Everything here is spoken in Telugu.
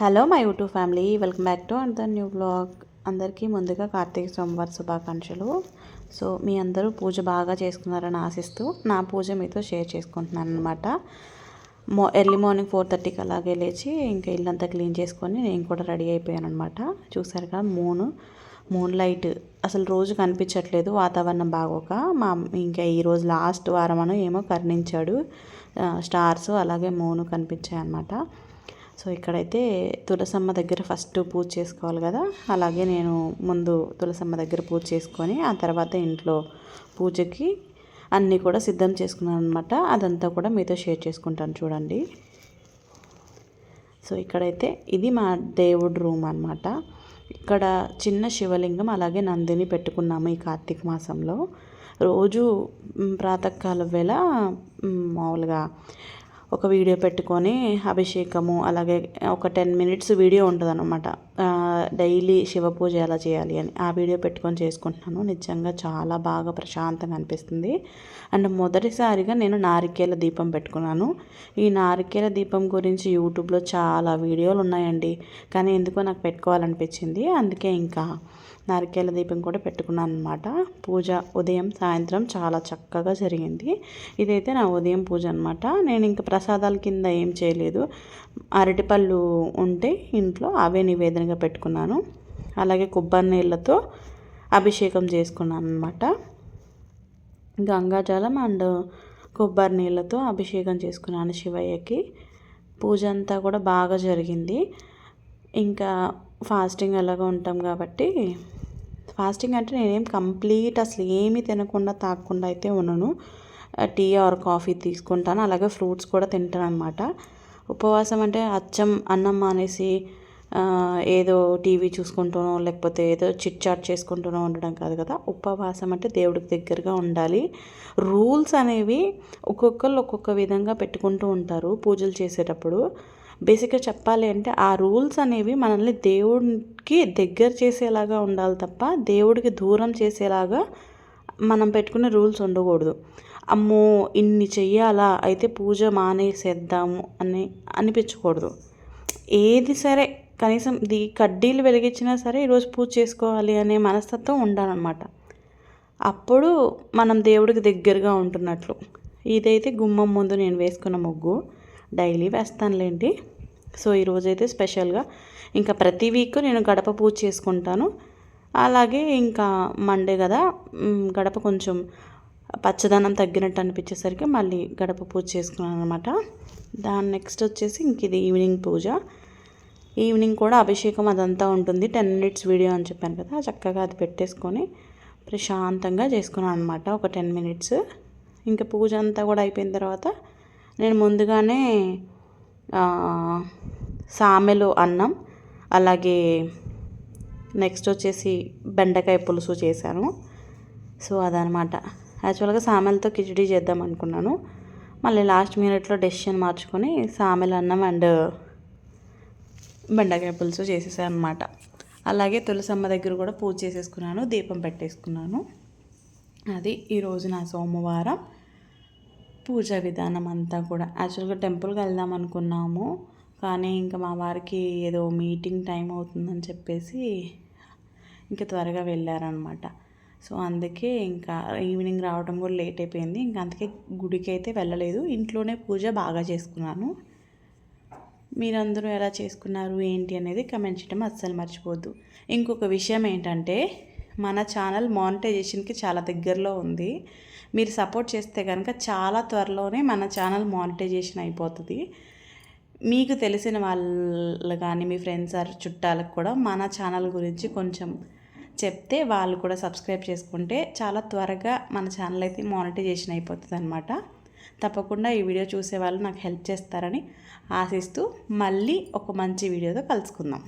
Hello my YouTube family, welcome back to under new blog. అందరికీ ముందుగా కార్తీక సోమవారం శుభాకాంక్షలు. సో మీ అందరూ పూజ బాగా చేసుకున్నారని ఆశిస్తూ నా పూజ మీతో షేర్ చేసుకుంటున్నాను అనమాట. ఎర్లీ మార్నింగ్ 4:30కి అలాగే లేచి ఇంకా ఇల్లంతా క్లీన్ చేసుకొని నేను కూడా రెడీ అయిపోయాను అనమాట. చూసారు కదా, మూన్ లైట్ అసలు రోజు కనిపించట్లేదు, వాతావరణం బాగోక. ఇంకా ఈరోజు లాస్ట్ వారం ఏమో కరుణించాడు, స్టార్స్ అలాగే మూను కనిపించాయి అనమాట. సో ఇక్కడైతే తులసమ్మ దగ్గర ఫస్ట్ పూజ చేసుకోవాలి కదా, అలాగే నేను ముందు తులసమ్మ దగ్గర పూజ చేసుకొని ఆ తర్వాత ఇంట్లో పూజకి అన్నీ కూడా సిద్ధం చేసుకున్నాను అనమాట. అదంతా కూడా మీతో షేర్ చేసుకుంటాను చూడండి. సో ఇక్కడైతే ఇది మా దేవుడి రూమ్ అనమాట. ఇక్కడ చిన్న శివలింగం అలాగే నందిని పెట్టుకున్నాము ఈ కార్తీక మాసంలో. రోజు ప్రాతకాల వేళ మామూలుగా ఒక వీడియో పెట్టుకొని అభిషేకము అలాగే ఒక 10 minutes వీడియో ఉంటుంది అనమాట. డైలీ శివ పూజ ఎలా చేయాలి అని ఆ వీడియో పెట్టుకొని చేసుకుంటున్నాను. నిజంగా చాలా బాగా ప్రశాంతంగా అనిపిస్తుంది. అండ్ మొదటిసారిగా నేను నారికేల దీపం పెట్టుకున్నాను. ఈ నారికేల దీపం గురించి యూట్యూబ్లో చాలా వీడియోలు ఉన్నాయండి, కానీ ఎందుకో నాకు పెట్టుకోవాలనిపించింది. అందుకే ఇంకా నారికేల దీపం కూడా పెట్టుకున్నాను అనమాట. పూజ ఉదయం సాయంత్రం చాలా చక్కగా జరిగింది. ఇదైతే నా ఉదయం పూజ అనమాట. నేను ఇంకా ప్రసాదాల కింద ఏం చేయలేదు, అరటిపళ్ళు ఉంటే ఇంట్లో అవే నివేదనగా పెట్టుకున్నాను. అలాగే కొబ్బరి నీళ్ళతో అభిషేకం చేసుకున్నాను అనమాట. గంగాజలం అండ్ కొబ్బరి నీళ్ళతో అభిషేకం చేసుకున్నాను శివయ్యకి. పూజ అంతా కూడా బాగా జరిగింది. ఇంకా ఫాస్టింగ్ అలాగా ఉంటాం కాబట్టి, ఫాస్టింగ్ అంటే నేనేం కంప్లీట్ అసలు ఏమీ తినకుండా తాగకుండా అయితే ఉన్నాను. టీ ఆర్ కాఫీ తీసుకుంటాను, అలాగే ఫ్రూట్స్ కూడా తింటాను అనమాట. ఉపవాసం అంటే అచ్చం అన్నం మానేసి ఏదో టీవీ చూసుకుంటూనో లేకపోతే ఏదో చిట్ చాట్ చేసుకుంటూనో ఉండడం కాదు కదా. ఉపవాసం అంటే దేవుడికి దగ్గరగా ఉండాలి. రూల్స్ అనేవి ఒక్కొక్కరు ఒక్కొక్క విధంగా పెట్టుకుంటూ ఉంటారు పూజలు చేసేటప్పుడు. బేసిక్గా చెప్పాలి అంటే ఆ రూల్స్ అనేవి మనల్ని దేవుడికి దగ్గర చేసేలాగా ఉండాలి తప్ప దేవుడికి దూరం చేసేలాగా మనం పెట్టుకునే రూల్స్ ఉండకూడదు. అమ్మో ఇన్ని చెయ్యాలా అయితే పూజ మానేసేద్దాము అని అనిపించకూడదు. ఏది సరే కనీసం కడ్డీలు వెలిగించినా సరే ఈరోజు పూజ చేసుకోవాలి అనే మనస్తత్వం ఉండాలన్నమాట. అప్పుడు మనం దేవుడికి దగ్గరగా ఉంటున్నట్లు. ఇదైతే గుమ్మం ముందు నేను వేసుకున్న ముగ్గు, డైలీ వేస్తానులేండి. సో ఈరోజైతే స్పెషల్గా ఇంకా ప్రతి వీక్ నేను గడప పూజ చేసుకుంటాను. అలాగే ఇంకా మండే కదా, గడప కొంచెం పచ్చదనం తగ్గినట్టు అనిపించేసరికి మళ్ళీ గడప పూజ చేసుకున్నాను అనమాట. దాని నెక్స్ట్ వచ్చేసి ఇంక ఇది ఈవినింగ్ పూజ. ఈవినింగ్ కూడా అభిషేకం అదంతా ఉంటుంది. 10 minutes వీడియో అని చెప్పాను కదా, చక్కగా అది పెట్టేసుకొని ప్రశాంతంగా చేసుకున్నాను అనమాట ఒక 10 minutes. ఇంకా పూజ అంతా కూడా అయిపోయిన తర్వాత నేను ముందుగానే సామెలు అన్నం అలాగే నెక్స్ట్ వచ్చేసి బెండకాయ పులుసు చేశాను. సో అదనమాట. యాక్చువల్గా సామెలతో కిచిడి చేద్దాం అనుకున్నాను, మళ్ళీ లాస్ట్ మినిట్లో డెసిషన్ మార్చుకొని సామెల అన్నం అండ్ బెండకాయ పులుసు చేసేసాను అనమాట. అలాగే తులసమ్మ దగ్గర కూడా పూజ చేసేసుకున్నాను, దీపం పెట్టేసుకున్నాను. అది ఈరోజు నా సోమవారం పూజా విధానం అంతా కూడా. యాక్చువల్గా టెంపుల్కి వెళ్దాం అనుకున్నాము, కానీ ఇంకా మా వారికి ఏదో మీటింగ్ టైం అవుతుందని చెప్పేసి ఇంకా త్వరగా వెళ్ళారనమాట. సో అందుకే ఇంకా ఈవినింగ్ రావడం కూడా లేట్ అయిపోయింది. ఇంకా అందుకే గుడికి అయితే వెళ్ళలేదు, ఇంట్లోనే పూజ బాగా చేసుకున్నాను. మీరందరూ ఎలా చేసుకున్నారు ఏంటి అనేది కమెంట్ చేయడం అస్సలు మర్చిపోవద్దు. ఇంకొక విషయం ఏంటంటే, మన ఛానల్ మానిటైజేషన్కి చాలా దగ్గరలో ఉంది. మీరు సపోర్ట్ చేస్తే కనుక చాలా త్వరలోనే మన ఛానల్ మానిటైజేషన్ అయిపోతుంది. మీకు తెలిసిన వాళ్ళు కానీ మీ ఫ్రెండ్స్ ఆర్ చుట్టాలకు కూడా మన ఛానల్ గురించి కొంచెం చెప్తే వాళ్ళు కూడా సబ్స్క్రైబ్ చేసుకుంటే చాలా త్వరగా మన ఛానల్ అయితే మానిటైజేషన్ అయిపోతుంది అనమాట. తప్పకుండా ఈ వీడియో చూసే వాళ్ళు నాకు హెల్ప్ చేస్తారని ఆశిస్తూ మళ్ళీ ఒక మంచి వీడియోతో కలుసుకుందాం.